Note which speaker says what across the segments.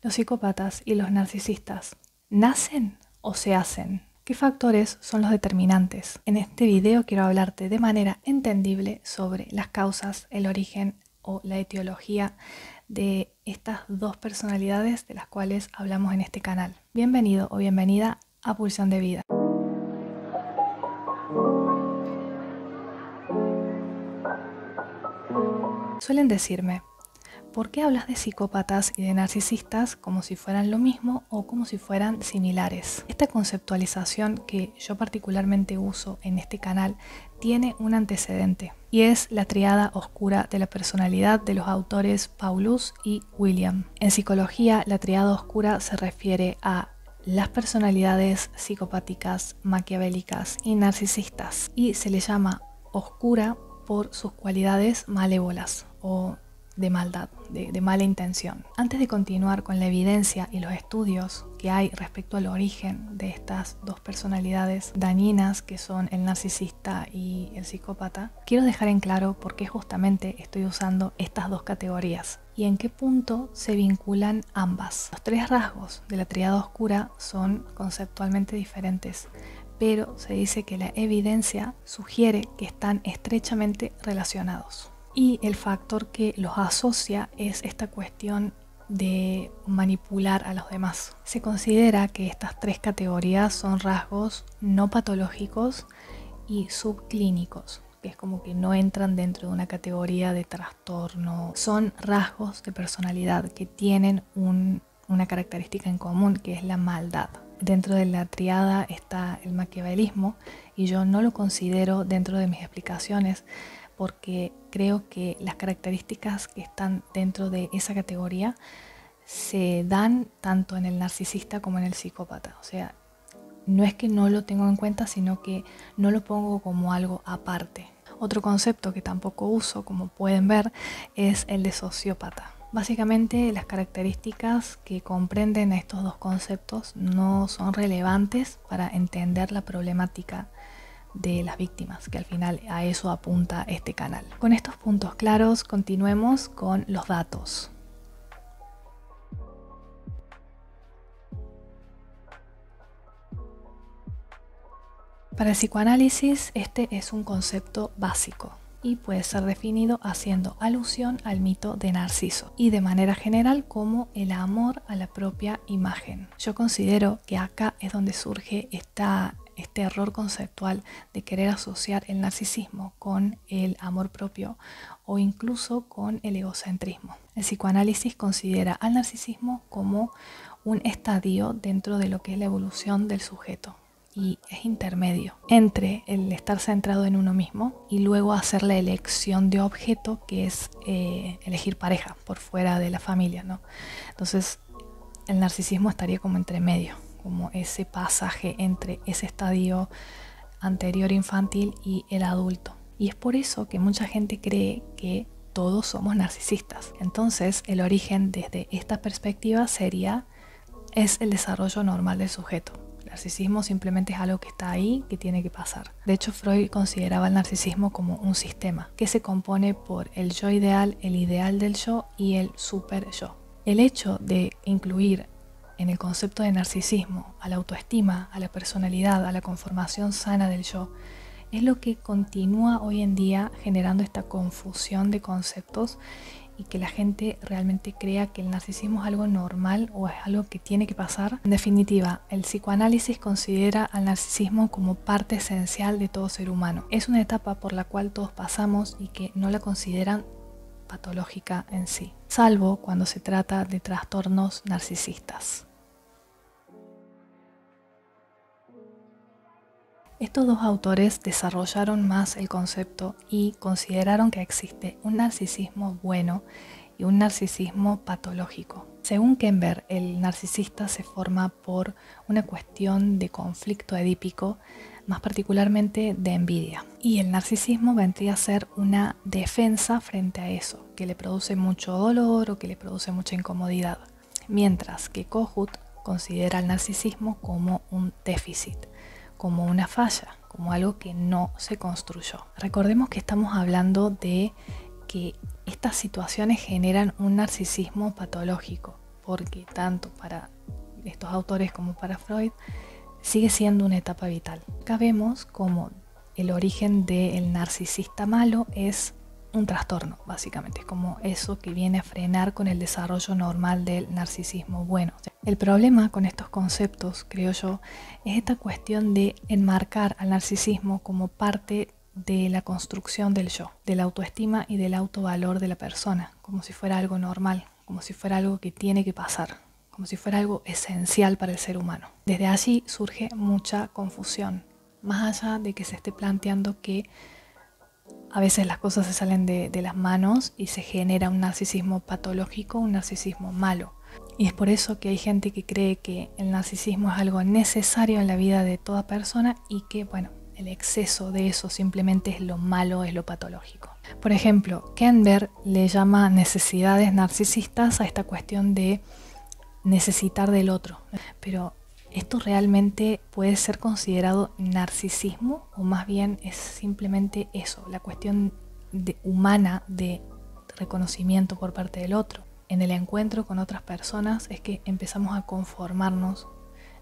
Speaker 1: ¿Los psicópatas y los narcisistas nacen o se hacen? ¿Qué factores son los determinantes? En este video quiero hablarte de manera entendible sobre las causas, el origen o la etiología de estas dos personalidades de las cuales hablamos en este canal. Bienvenido o bienvenida a Pulsión de Vida. Suelen decirme, ¿por qué hablas de psicópatas y de narcisistas como si fueran lo mismo o como si fueran similares? Esta conceptualización que yo particularmente uso en este canal tiene un antecedente y es la tríada oscura de la personalidad de los autores Paulus y William. En psicología, la tríada oscura se refiere a las personalidades psicopáticas, maquiavélicas y narcisistas y se le llama oscura por sus cualidades malévolas o de maldad, de mala intención. Antes de continuar con la evidencia y los estudios que hay respecto al origen de estas dos personalidades dañinas que son el narcisista y el psicópata, quiero dejar en claro por qué justamente estoy usando estas dos categorías y en qué punto se vinculan ambas. Los tres rasgos de la tríada oscura son conceptualmente diferentes, pero se dice que la evidencia sugiere que están estrechamente relacionados. Y el factor que los asocia es esta cuestión de manipular a los demás. Se considera que estas tres categorías son rasgos no patológicos y subclínicos, que es como que no entran dentro de una categoría de trastorno. Son rasgos de personalidad que tienen una característica en común, que es la maldad. Dentro de la triada está el maquiavelismo y yo no lo considero dentro de mis explicaciones porque creo que las características que están dentro de esa categoría se dan tanto en el narcisista como en el psicópata. O sea, no es que no lo tengo en cuenta, sino que no lo pongo como algo aparte. Otro concepto que tampoco uso, como pueden ver, es el de sociópata. Básicamente las características que comprenden a estos dos conceptos no son relevantes para entender la problemática de las víctimas, que al final a eso apunta este canal. Con estos puntos claros, continuemos con los datos. Para el psicoanálisis, este es un concepto básico y puede ser definido haciendo alusión al mito de Narciso y de manera general como el amor a la propia imagen. Yo considero que acá es donde surge este error conceptual de querer asociar el narcisismo con el amor propio o incluso con el egocentrismo. El psicoanálisis considera al narcisismo como un estadio dentro de lo que es la evolución del sujeto y es intermedio entre el estar centrado en uno mismo y luego hacer la elección de objeto, que es elegir pareja por fuera de la familia, ¿no? Entonces el narcisismo estaría como entre medio, como ese pasaje entre ese estadio anterior infantil y el adulto. Y es por eso que mucha gente cree que todos somos narcisistas. Entonces el origen desde esta perspectiva es el desarrollo normal del sujeto. El narcisismo simplemente es algo que está ahí, que tiene que pasar. De hecho, Freud consideraba el narcisismo como un sistema que se compone por el yo ideal, el ideal del yo y el super yo. El hecho de incluir en el concepto de narcisismo a la autoestima, a la personalidad, a la conformación sana del yo, es lo que continúa hoy en día generando esta confusión de conceptos y que la gente realmente crea que el narcisismo es algo normal o es algo que tiene que pasar. En definitiva, el psicoanálisis considera al narcisismo como parte esencial de todo ser humano. Es una etapa por la cual todos pasamos y que no la consideran patológica en sí, salvo cuando se trata de trastornos narcisistas. Estos dos autores desarrollaron más el concepto y consideraron que existe un narcisismo bueno y un narcisismo patológico. Según Kember, el narcisista se forma por una cuestión de conflicto edípico, más particularmente de envidia. Y el narcisismo vendría a ser una defensa frente a eso, que le produce mucho dolor o que le produce mucha incomodidad. Mientras que Kohut considera el narcisismo como un déficit, como una falla, como algo que no se construyó. Recordemos que estamos hablando de que estas situaciones generan un narcisismo patológico, porque tanto para estos autores como para Freud sigue siendo una etapa vital. Acá vemos como el origen del narcisista malo es un trastorno, básicamente, es como eso que viene a frenar con el desarrollo normal del narcisismo bueno. El problema con estos conceptos, creo yo, es esta cuestión de enmarcar al narcisismo como parte de la construcción del yo, de la autoestima y del autovalor de la persona, como si fuera algo normal, como si fuera algo que tiene que pasar, como si fuera algo esencial para el ser humano. Desde allí surge mucha confusión, más allá de que se esté planteando que a veces las cosas se salen de las manos y se genera un narcisismo patológico, un narcisismo malo. Y es por eso que hay gente que cree que el narcisismo es algo necesario en la vida de toda persona y que, bueno, el exceso de eso simplemente es lo malo, es lo patológico. Por ejemplo, Kenber le llama necesidades narcisistas a esta cuestión de necesitar del otro. Pero ¿esto realmente puede ser considerado narcisismo o más bien es simplemente eso, la cuestión humana de reconocimiento por parte del otro? En el encuentro con otras personas es que empezamos a conformarnos,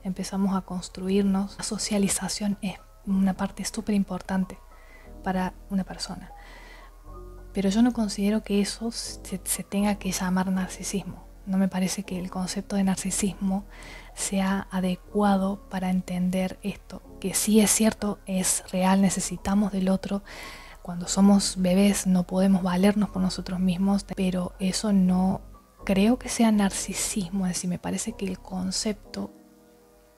Speaker 1: empezamos a construirnos. La socialización es una parte súper importante para una persona. Pero yo no considero que eso se tenga que llamar narcisismo. No me parece que el concepto de narcisismo sea adecuado para entender esto, que sí es cierto, es real, necesitamos del otro. Cuando somos bebés no podemos valernos por nosotros mismos, pero eso no creo que sea narcisismo, es decir, me parece que el concepto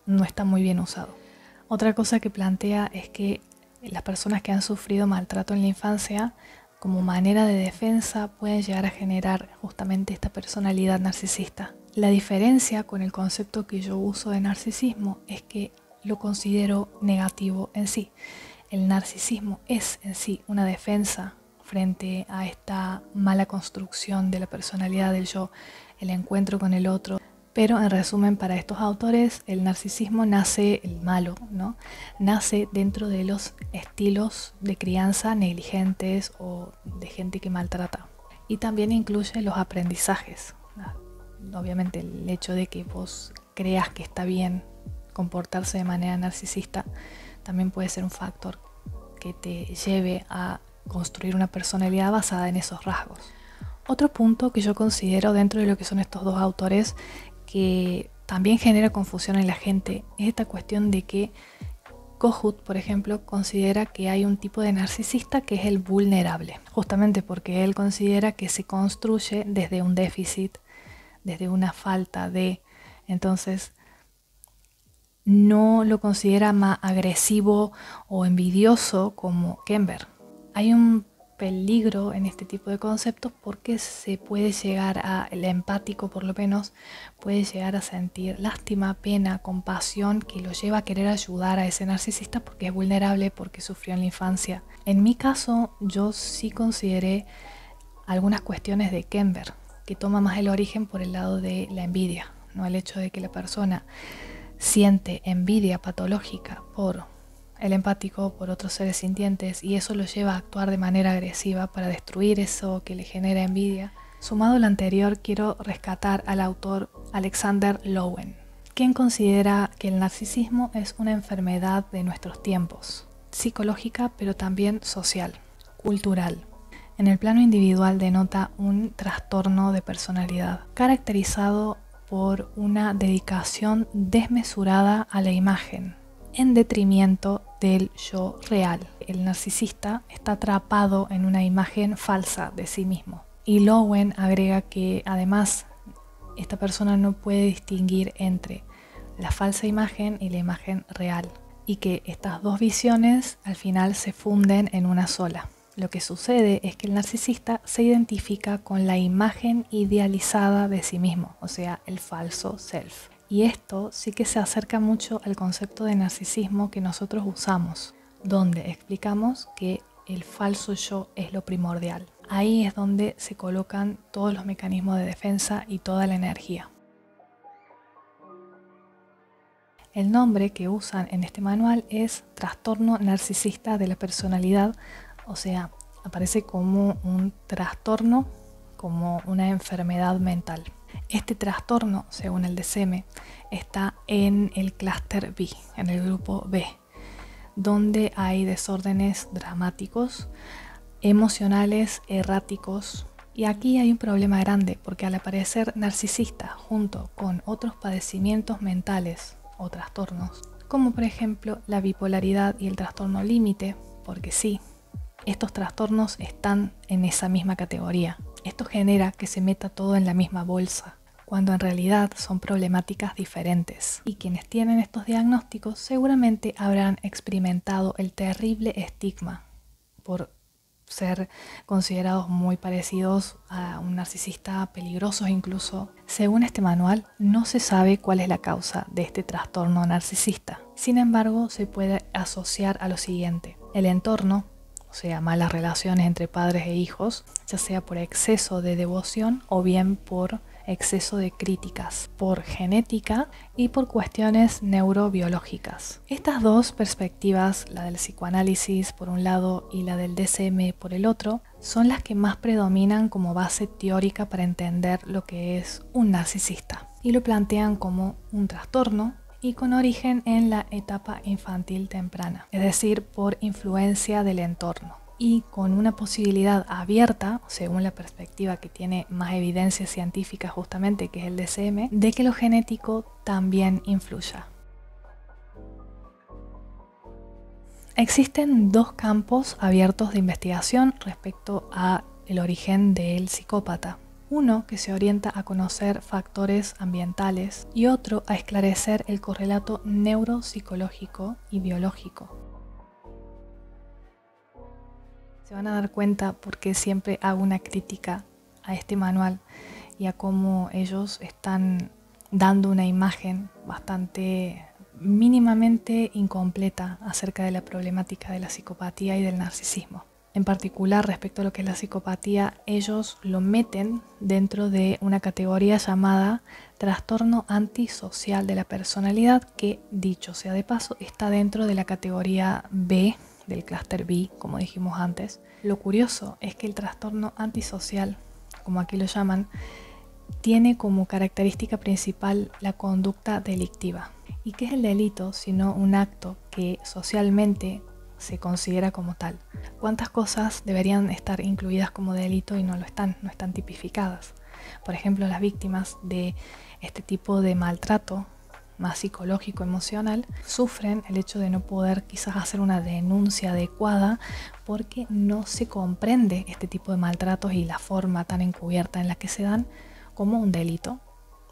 Speaker 1: no está muy bien usado. Otra cosa que plantea es que las personas que han sufrido maltrato en la infancia, como manera de defensa, pueden llegar a generar justamente esta personalidad narcisista. La diferencia con el concepto que yo uso de narcisismo es que lo considero negativo en sí. El narcisismo es en sí una defensa frente a esta mala construcción de la personalidad del yo, el encuentro con el otro. Pero en resumen, para estos autores, el narcisismo nace, el malo, ¿no? Nace dentro de los estilos de crianza negligentes o de gente que maltrata. Y también incluye los aprendizajes. Obviamente el hecho de que vos creas que está bien comportarse de manera narcisista también puede ser un factor que te lleve a construir una personalidad basada en esos rasgos. Otro punto que yo considero dentro de lo que son estos dos autores que también genera confusión en la gente es esta cuestión de que Kohut, por ejemplo, considera que hay un tipo de narcisista que es el vulnerable, justamente porque él considera que se construye desde un déficit, desde una falta de, entonces no lo considera más agresivo o envidioso como Kenber. Hay un peligro en este tipo de conceptos porque se puede llegar a, el empático por lo menos, puede llegar a sentir lástima, pena, compasión que lo lleva a querer ayudar a ese narcisista porque es vulnerable, porque sufrió en la infancia. En mi caso, yo sí consideré algunas cuestiones de Kenber, que toma más el origen por el lado de la envidia, ¿no? El hecho de que la persona siente envidia patológica por el empático, por otros seres sintientes, y eso lo lleva a actuar de manera agresiva para destruir eso que le genera envidia. Sumado a lo anterior, quiero rescatar al autor Alexander Lowen, quien considera que el narcisismo es una enfermedad de nuestros tiempos, psicológica pero también social, cultural. En el plano individual denota un trastorno de personalidad, caracterizado por una dedicación desmesurada a la imagen, en detrimento del yo real. El narcisista está atrapado en una imagen falsa de sí mismo. Y Lowen agrega que además esta persona no puede distinguir entre la falsa imagen y la imagen real, y que estas dos visiones al final se funden en una sola. Lo que sucede es que el narcisista se identifica con la imagen idealizada de sí mismo, o sea, el falso self. Y esto sí que se acerca mucho al concepto de narcisismo que nosotros usamos, donde explicamos que el falso yo es lo primordial. Ahí es donde se colocan todos los mecanismos de defensa y toda la energía. El nombre que usan en este manual es trastorno narcisista de la personalidad, o sea, aparece como un trastorno, como una enfermedad mental. Este trastorno, según el DSM, está en el clúster B, en el grupo B, donde hay desórdenes dramáticos, emocionales, erráticos. Y aquí hay un problema grande, porque al aparecer narcisista junto con otros padecimientos mentales o trastornos, como por ejemplo la bipolaridad y el trastorno límite, porque sí, estos trastornos están en esa misma categoría. Esto genera que se meta todo en la misma bolsa, cuando en realidad son problemáticas diferentes. Y quienes tienen estos diagnósticos seguramente habrán experimentado el terrible estigma por ser considerados muy parecidos a un narcisista, peligrosos incluso. Según este manual, no se sabe cuál es la causa de este trastorno narcisista. Sin embargo, se puede asociar a lo siguiente: el entorno, o sea, malas relaciones entre padres e hijos, ya sea por exceso de devoción o bien por exceso de críticas, por genética y por cuestiones neurobiológicas. Estas dos perspectivas, la del psicoanálisis por un lado y la del DSM por el otro, son las que más predominan como base teórica para entender lo que es un narcisista, y lo plantean como un trastorno y con origen en la etapa infantil temprana, es decir, por influencia del entorno, y con una posibilidad abierta, según la perspectiva que tiene más evidencia científica justamente, que es el DSM, de que lo genético también influya. Existen dos campos abiertos de investigación respecto al origen del psicópata. Uno que se orienta a conocer factores ambientales y otro a esclarecer el correlato neuropsicológico y biológico. Se van a dar cuenta porque siempre hago una crítica a este manual y a cómo ellos están dando una imagen bastante mínimamente incompleta acerca de la problemática de la psicopatía y del narcisismo. En particular, respecto a lo que es la psicopatía, ellos lo meten dentro de una categoría llamada trastorno antisocial de la personalidad, que, dicho sea de paso, está dentro de la categoría B, del clúster B, como dijimos antes. Lo curioso es que el trastorno antisocial, como aquí lo llaman, tiene como característica principal la conducta delictiva. ¿Y qué es el delito sino un acto que socialmente se considera como tal? ¿Cuántas cosas deberían estar incluidas como delito y no lo están, no están tipificadas? Por ejemplo, las víctimas de este tipo de maltrato más psicológico, emocional, sufren el hecho de no poder quizás hacer una denuncia adecuada porque no se comprende este tipo de maltratos y la forma tan encubierta en la que se dan como un delito,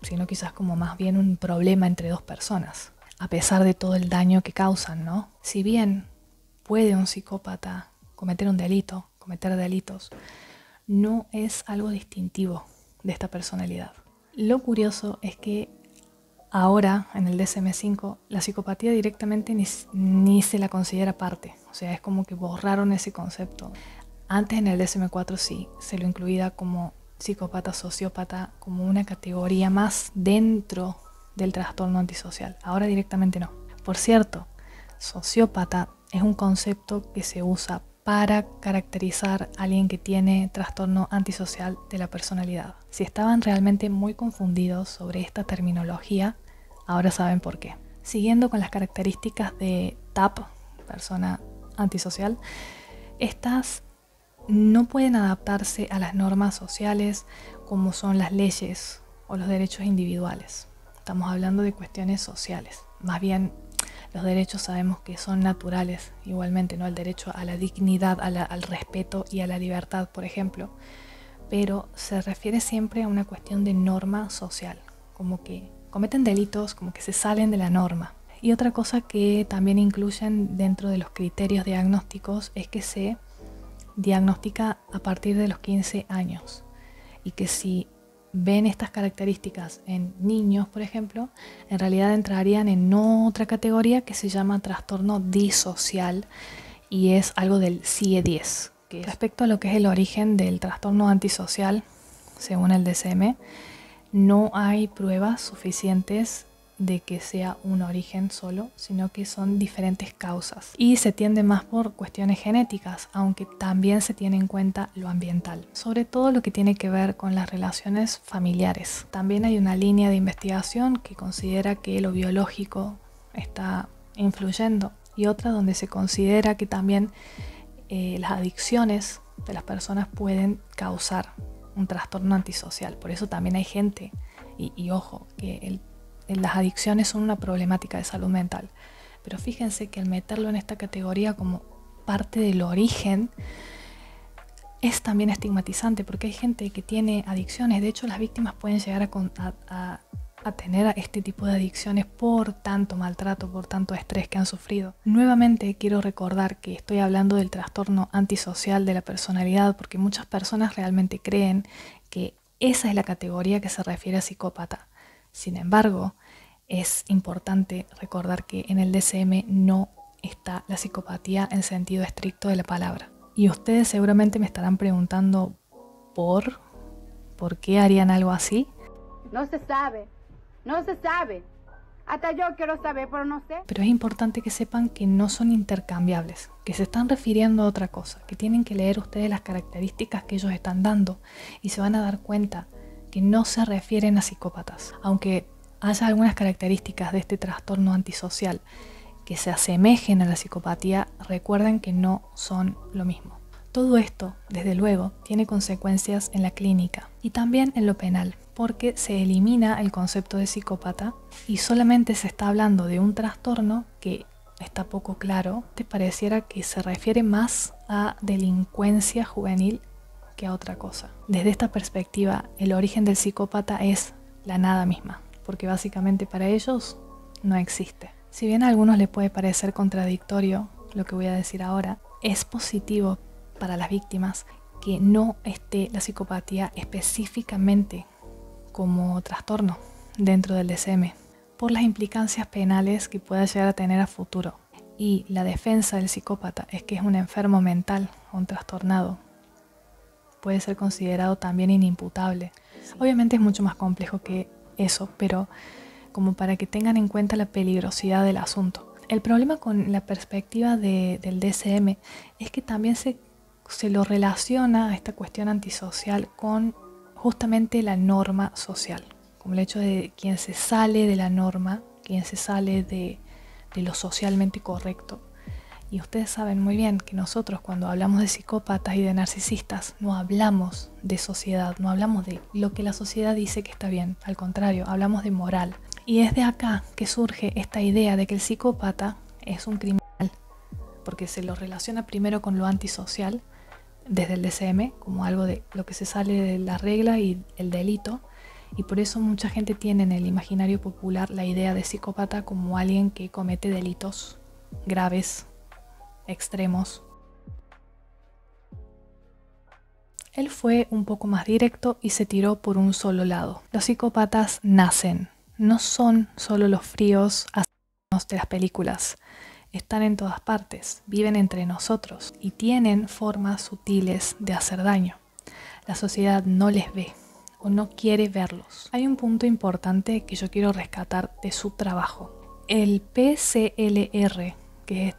Speaker 1: sino quizás como más bien un problema entre dos personas, a pesar de todo el daño que causan, ¿no? Si bien puede un psicópata cometer un delito, cometer delitos, no es algo distintivo de esta personalidad. Lo curioso es que ahora, en el DSM-5, la psicopatía directamente ni se la considera parte. O sea, es como que borraron ese concepto. Antes, en el DSM-4 sí, se lo incluía como psicópata, sociópata, como una categoría más dentro del trastorno antisocial. Ahora directamente no. Por cierto, sociópata es un concepto que se usa para caracterizar a alguien que tiene trastorno antisocial de la personalidad. Si estaban realmente muy confundidos sobre esta terminología, ahora saben por qué. Siguiendo con las características de TAP, persona antisocial, estas no pueden adaptarse a las normas sociales como son las leyes o los derechos individuales. Estamos hablando de cuestiones sociales. Más bien, los derechos sabemos que son naturales, igualmente, ¿no? El derecho a la dignidad, al respeto y a la libertad, por ejemplo. Pero se refiere siempre a una cuestión de norma social, como que cometen delitos, como que se salen de la norma. Y otra cosa que también incluyen dentro de los criterios diagnósticos es que se diagnostica a partir de los 15 años. Y que si ven estas características en niños, por ejemplo, en realidad entrarían en otra categoría que se llama trastorno disocial y es algo del CIE-10. Respecto a lo que es el origen del trastorno antisocial, según el DSM, no hay pruebas suficientes de que sea un origen solo, sino que son diferentes causas. Y se tiende más por cuestiones genéticas, aunque también se tiene en cuenta lo ambiental, sobre todo lo que tiene que ver con las relaciones familiares. También hay una línea de investigación que considera que lo biológico está influyendo y otra donde se considera que también las adicciones de las personas pueden causar un trastorno antisocial. Por eso también hay gente, y ojo, que las adicciones son una problemática de salud mental. Pero fíjense que al meterlo en esta categoría como parte del origen es también estigmatizante, porque hay gente que tiene adicciones. De hecho, las víctimas pueden llegar a tener este tipo de adicciones por tanto maltrato, por tanto estrés que han sufrido. Nuevamente quiero recordar que estoy hablando del trastorno antisocial de la personalidad, porque muchas personas realmente creen que esa es la categoría que se refiere a psicópata. Sin embargo, es importante recordar que en el DSM no está la psicopatía en sentido estricto de la palabra. Y ustedes seguramente me estarán preguntando ¿por qué harían algo así?
Speaker 2: No se sabe. No se sabe. Hasta yo quiero saber, pero no sé.
Speaker 1: Pero es importante que sepan que no son intercambiables, que se están refiriendo a otra cosa, que tienen que leer ustedes las características que ellos están dando y se van a dar cuenta que no se refieren a psicópatas. Aunque haya algunas características de este trastorno antisocial que se asemejen a la psicopatía, recuerden que no son lo mismo. Todo esto, desde luego, tiene consecuencias en la clínica y también en lo penal, porque se elimina el concepto de psicópata y solamente se está hablando de un trastorno que está poco claro. Te pareciera que se refiere más a delincuencia juvenil que a otra cosa. Desde esta perspectiva, el origen del psicópata es la nada misma, porque básicamente para ellos no existe. Si bien a algunos les puede parecer contradictorio lo que voy a decir ahora, es positivo para las víctimas que no esté la psicopatía específicamente como trastorno dentro del DSM, por las implicancias penales que pueda llegar a tener a futuro. Y la defensa del psicópata es que es un enfermo mental o un trastornado. Puede ser considerado también inimputable. Obviamente es mucho más complejo que eso, pero como para que tengan en cuenta la peligrosidad del asunto. El problema con la perspectiva del DSM es que también se lo relaciona a esta cuestión antisocial con justamente la norma social, como el hecho de quien se sale de la norma, quien se sale de lo socialmente correcto. Y ustedes saben muy bien que nosotros cuando hablamos de psicópatas y de narcisistas no hablamos de sociedad, no hablamos de lo que la sociedad dice que está bien, al contrario, hablamos de moral. Y es de acá que surge esta idea de que el psicópata es un criminal, porque se lo relaciona primero con lo antisocial, desde el DSM, como algo de lo que se sale de la regla y el delito, y por eso mucha gente tiene en el imaginario popular la idea de psicópata como alguien que comete delitos graves, extremos. Él fue un poco más directo y se tiró por un solo lado. Los psicópatas nacen, no son solo los fríos asesinos de las películas. Están en todas partes, viven entre nosotros y tienen formas sutiles de hacer daño. La sociedad no les ve o no quiere verlos. Hay un punto importante que yo quiero rescatar de su trabajo. El PCLR, que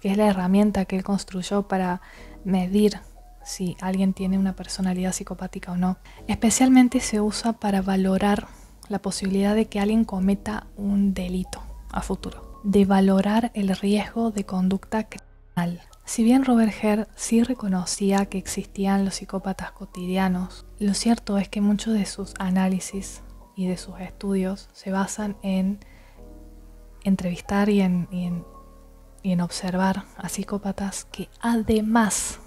Speaker 1: es la herramienta que él construyó para medir si alguien tiene una personalidad psicopática o no, especialmente se usa para valorar la posibilidad de que alguien cometa un delito a futuro, de valorar el riesgo de conducta criminal. Si bien Robert Hare sí reconocía que existían los psicópatas cotidianos, lo cierto es que muchos de sus análisis y de sus estudios se basan en entrevistar y en observar a psicópatas que además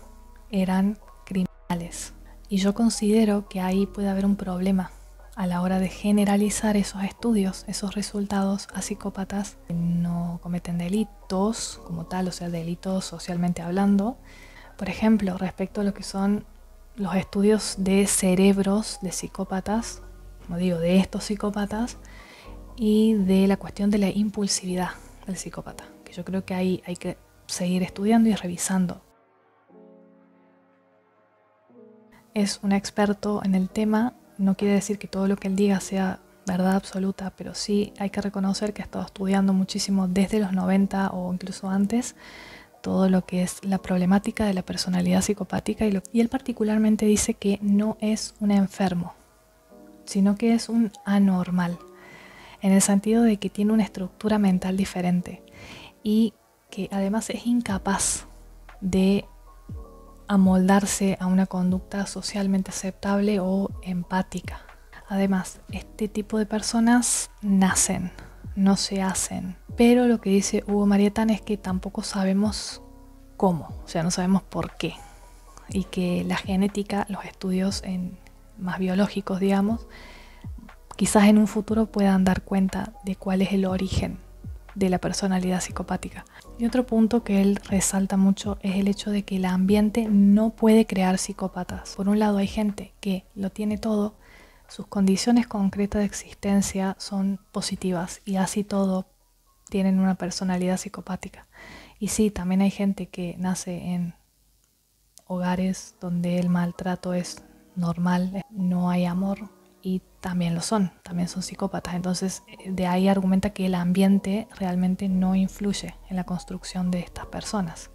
Speaker 1: eran criminales. Y yo considero que ahí puede haber un problema a la hora de generalizar esos estudios, esos resultados a psicópatas que no cometen delitos como tal, o sea, delitos socialmente hablando. Por ejemplo, respecto a lo que son los estudios de cerebros de psicópatas, como digo, de estos psicópatas, y de la cuestión de la impulsividad del psicópata, que yo creo que ahí hay que seguir estudiando y revisando. Es un experto en el tema. No quiere decir que todo lo que él diga sea verdad absoluta, pero sí hay que reconocer que he estado estudiando muchísimo desde los 90 o incluso antes todo lo que es la problemática de la personalidad psicopática y él particularmente dice que no es un enfermo, sino que es un anormal, en el sentido de que tiene una estructura mental diferente y que además es incapaz de amoldarse a una conducta socialmente aceptable o empática. Además, este tipo de personas nacen, no se hacen. Pero lo que dice Hugo Marietán es que tampoco sabemos cómo, o sea, no sabemos por qué. Y que la genética, los estudios más biológicos, digamos, quizás en un futuro puedan dar cuenta de cuál es el origen de la personalidad psicopática. Y otro punto que él resalta mucho es el hecho de que el ambiente no puede crear psicópatas. Por un lado hay gente que lo tiene todo, sus condiciones concretas de existencia son positivas y así todo tienen una personalidad psicopática. Y sí, también hay gente que nace en hogares donde el maltrato es normal, no hay amor, y también también son psicópatas. Entonces, de ahí argumenta que el ambiente realmente no influye en la construcción de estas personas.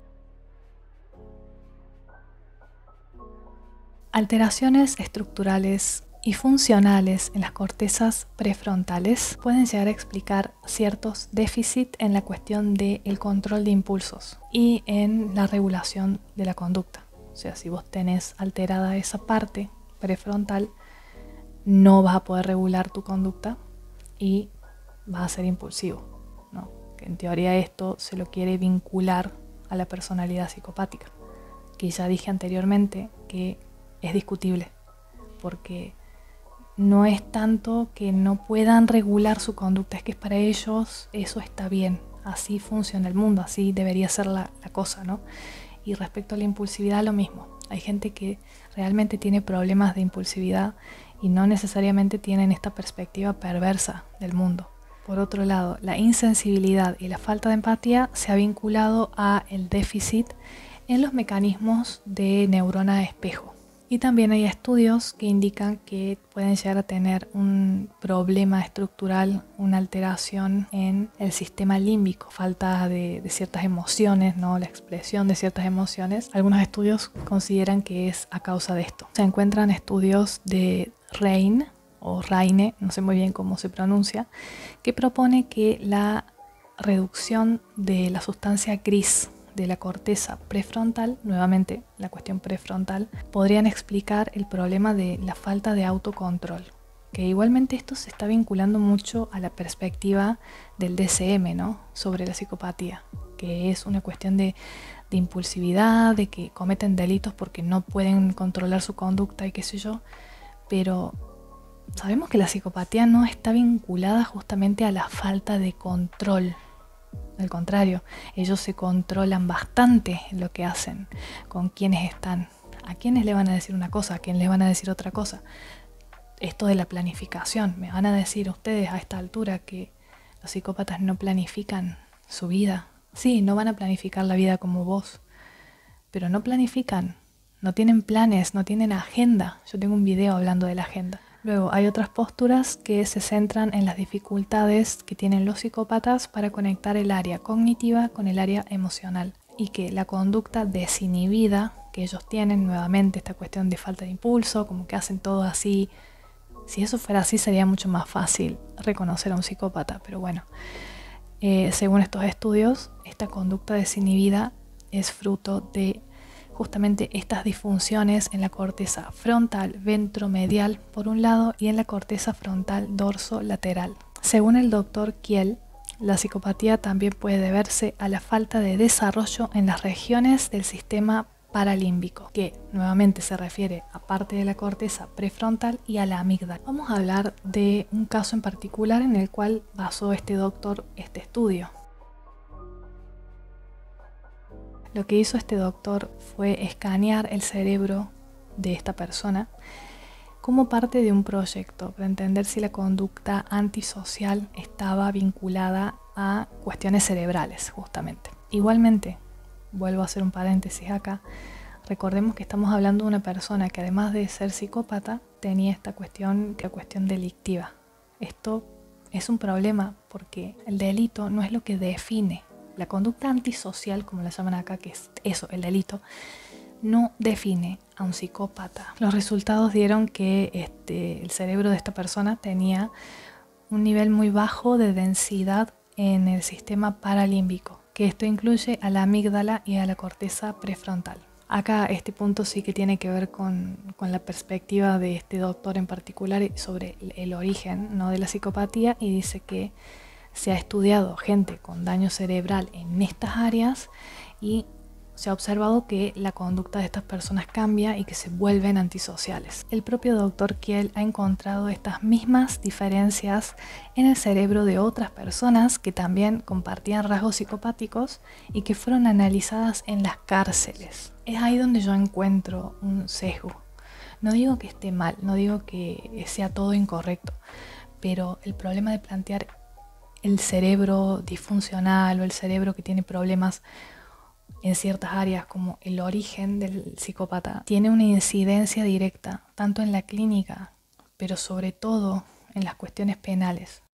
Speaker 1: Alteraciones estructurales y funcionales en las cortezas prefrontales pueden llegar a explicar ciertos déficits en la cuestión del control de impulsos y en la regulación de la conducta. O sea, si vos tenés alterada esa parte prefrontal, no vas a poder regular tu conducta y vas a ser impulsivo, ¿no? Que en teoría esto se lo quiere vincular a la personalidad psicopática, que ya dije anteriormente que es discutible, porque no es tanto que no puedan regular su conducta, es que para ellos eso está bien, así funciona el mundo, así debería ser la cosa, ¿no? Y respecto a la impulsividad, lo mismo. Hay gente que realmente tiene problemas de impulsividad y no necesariamente tienen esta perspectiva perversa del mundo. Por otro lado, la insensibilidad y la falta de empatía se ha vinculado a el déficit en los mecanismos de neurona espejo. Y también hay estudios que indican que pueden llegar a tener un problema estructural, una alteración en el sistema límbico, falta de ciertas emociones, ¿no? La expresión de ciertas emociones. Algunos estudios consideran que es a causa de esto. Se encuentran estudios de Raine, no sé muy bien cómo se pronuncia, que propone que la reducción de la sustancia gris de la corteza prefrontal, nuevamente la cuestión prefrontal, podrían explicar el problema de la falta de autocontrol. Que igualmente esto se está vinculando mucho a la perspectiva del DSM, ¿no? Sobre la psicopatía, que es una cuestión de impulsividad, de que cometen delitos porque no pueden controlar su conducta y qué sé yo, pero sabemos que la psicopatía no está vinculada justamente a la falta de control. Al contrario, ellos se controlan bastante en lo que hacen, con quiénes están, a quiénes le van a decir una cosa, a quiénes le van a decir otra cosa. Esto de la planificación, me van a decir ustedes a esta altura que los psicópatas no planifican su vida. Sí, no van a planificar la vida como vos, pero no planifican, no tienen planes, no tienen agenda. Yo tengo un video hablando de la agenda. Luego hay otras posturas que se centran en las dificultades que tienen los psicópatas para conectar el área cognitiva con el área emocional y que la conducta desinhibida que ellos tienen, nuevamente esta cuestión de falta de impulso, como que hacen todo así. Si eso fuera así sería mucho más fácil reconocer a un psicópata, pero bueno, según estos estudios, esta conducta desinhibida es fruto de justamente estas disfunciones en la corteza frontal ventromedial por un lado y en la corteza frontal dorso-lateral. Según el doctor Kiel, la psicopatía también puede deberse a la falta de desarrollo en las regiones del sistema paralímbico, que nuevamente se refiere a parte de la corteza prefrontal y a la amígdala. Vamos a hablar de un caso en particular en el cual basó este doctor este estudio. Lo que hizo este doctor fue escanear el cerebro de esta persona como parte de un proyecto para entender si la conducta antisocial estaba vinculada a cuestiones cerebrales, justamente. Igualmente, vuelvo a hacer un paréntesis acá, recordemos que estamos hablando de una persona que además de ser psicópata, tenía esta cuestión delictiva. Esto es un problema porque el delito no es lo que define. La conducta antisocial, como la llaman acá, que es eso, el delito, no define a un psicópata. Los resultados dieron que el cerebro de esta persona tenía un nivel muy bajo de densidad en el sistema paralímbico, que esto incluye a la amígdala y a la corteza prefrontal. Acá este punto sí que tiene que ver con la perspectiva de este doctor en particular sobre el origen, ¿no?, de la psicopatía, y dice que se ha estudiado gente con daño cerebral en estas áreas y se ha observado que la conducta de estas personas cambia y que se vuelven antisociales. El propio doctor Kiel ha encontrado estas mismas diferencias en el cerebro de otras personas que también compartían rasgos psicopáticos y que fueron analizadas en las cárceles. Es ahí donde yo encuentro un sesgo. No digo que esté mal, no digo que sea todo incorrecto, pero el problema de plantear el cerebro disfuncional o el cerebro que tiene problemas en ciertas áreas como el origen del psicópata tiene una incidencia directa tanto en la clínica, pero sobre todo en las cuestiones penales.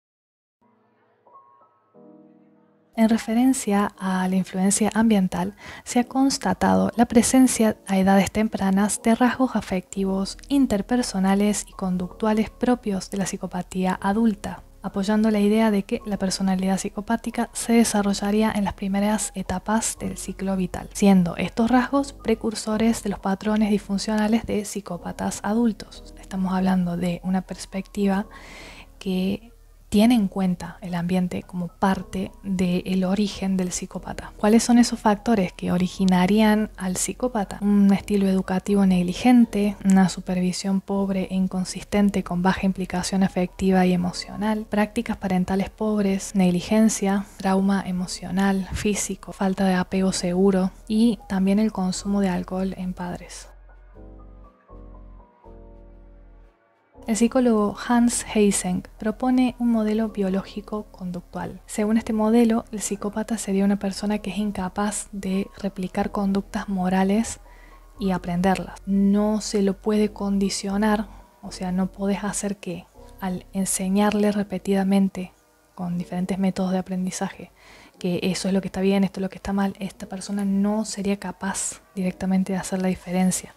Speaker 1: En referencia a la influencia ambiental, se ha constatado la presencia a edades tempranas de rasgos afectivos, interpersonales y conductuales propios de la psicopatía adulta, apoyando la idea de que la personalidad psicopática se desarrollaría en las primeras etapas del ciclo vital, siendo estos rasgos precursores de los patrones disfuncionales de psicópatas adultos. Estamos hablando de una perspectiva que tiene en cuenta el ambiente como parte del origen del psicópata. ¿Cuáles son esos factores que originarían al psicópata? Un estilo educativo negligente, una supervisión pobre e inconsistente con baja implicación afectiva y emocional, prácticas parentales pobres, negligencia, trauma emocional, físico, falta de apego seguro y también el consumo de alcohol en padres. El psicólogo Hans Eysenck propone un modelo biológico conductual. Según este modelo, el psicópata sería una persona que es incapaz de replicar conductas morales y aprenderlas. No se lo puede condicionar, o sea, no podés hacer que al enseñarle repetidamente con diferentes métodos de aprendizaje que eso es lo que está bien, esto es lo que está mal, esta persona no sería capaz directamente de hacer la diferencia.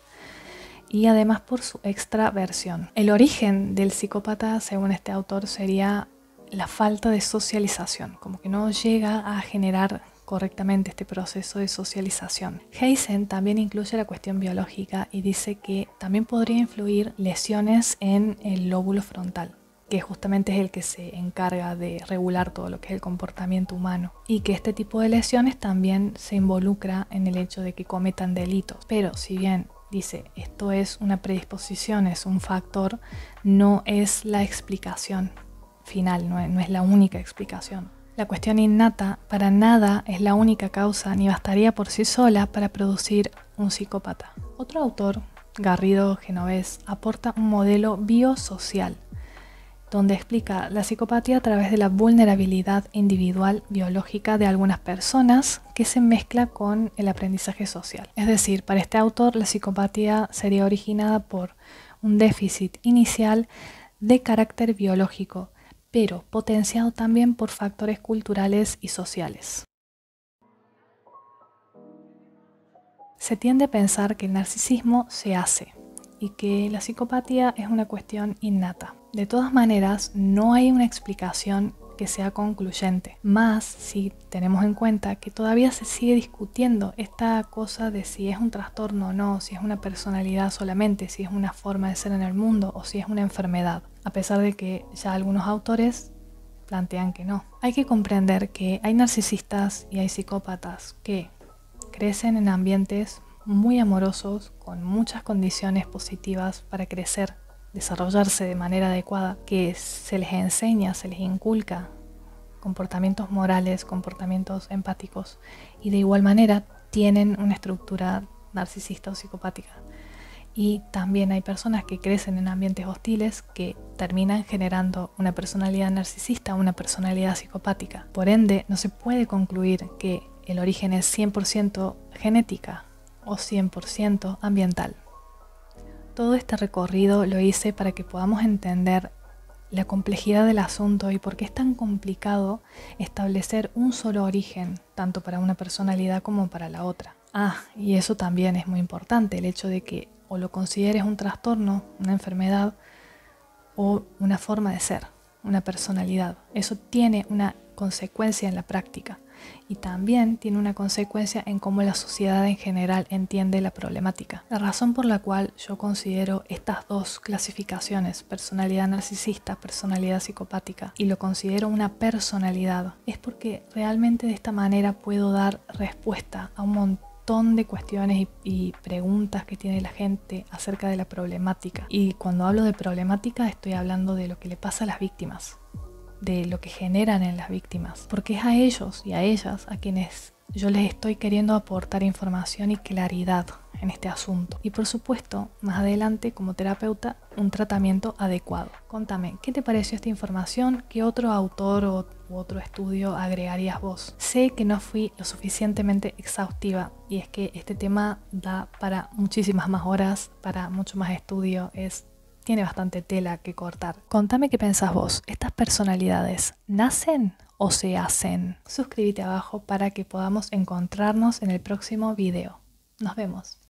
Speaker 1: Y además por su extraversión. El origen del psicópata, según este autor, sería la falta de socialización, como que no llega a generar correctamente este proceso de socialización. Eysenck también incluye la cuestión biológica y dice que también podría influir lesiones en el lóbulo frontal, que justamente es el que se encarga de regular todo lo que es el comportamiento humano, y que este tipo de lesiones también se involucra en el hecho de que cometan delitos. Pero si bien dice, esto es una predisposición, es un factor, no es la explicación final, no es la única explicación. La cuestión innata para nada es la única causa ni bastaría por sí sola para producir un psicópata. Otro autor, Garrido Genovés, aporta un modelo biosocial donde explica la psicopatía a través de la vulnerabilidad individual biológica de algunas personas que se mezcla con el aprendizaje social. Es decir, para este autor la psicopatía sería originada por un déficit inicial de carácter biológico, pero potenciado también por factores culturales y sociales. Se tiende a pensar que el narcisismo se hace y que la psicopatía es una cuestión innata. De todas maneras, no hay una explicación que sea concluyente, más si tenemos en cuenta que todavía se sigue discutiendo esta cosa de si es un trastorno o no, si es una personalidad solamente, si es una forma de ser en el mundo o si es una enfermedad, a pesar de que ya algunos autores plantean que no. Hay que comprender que hay narcisistas y hay psicópatas que crecen en ambientes muy amorosos, con muchas condiciones positivas para crecer, desarrollarse de manera adecuada, que se les enseña, se les inculca comportamientos morales, comportamientos empáticos, y de igual manera tienen una estructura narcisista o psicopática. Y también hay personas que crecen en ambientes hostiles que terminan generando una personalidad narcisista o una personalidad psicopática. Por ende, no se puede concluir que el origen es 100% genética o 100% ambiental. Todo este recorrido lo hice para que podamos entender la complejidad del asunto y por qué es tan complicado establecer un solo origen, tanto para una personalidad como para la otra. Y eso también es muy importante, el hecho de que o lo consideres un trastorno, una enfermedad o una forma de ser, una personalidad. Eso tiene una consecuencia en la práctica y también tiene una consecuencia en cómo la sociedad en general entiende la problemática. La razón por la cual yo considero estas dos clasificaciones, personalidad narcisista, personalidad psicopática, y lo considero una personalidad, es porque realmente de esta manera puedo dar respuesta a un montón de cuestiones y preguntas que tiene la gente acerca de la problemática. Y cuando hablo de problemática estoy hablando de lo que le pasa a las víctimas, de lo que generan en las víctimas, porque es a ellos y a ellas a quienes yo les estoy queriendo aportar información y claridad en este asunto. Y por supuesto, más adelante como terapeuta, un tratamiento adecuado. Contame, ¿qué te pareció esta información? ¿Qué otro autor u otro estudio agregarías vos? Sé que no fui lo suficientemente exhaustiva y es que este tema da para muchísimas más horas, para mucho más estudio, tiene bastante tela que cortar. Contame qué pensás vos. ¿Estas personalidades nacen o se hacen? Suscríbete abajo para que podamos encontrarnos en el próximo video. Nos vemos.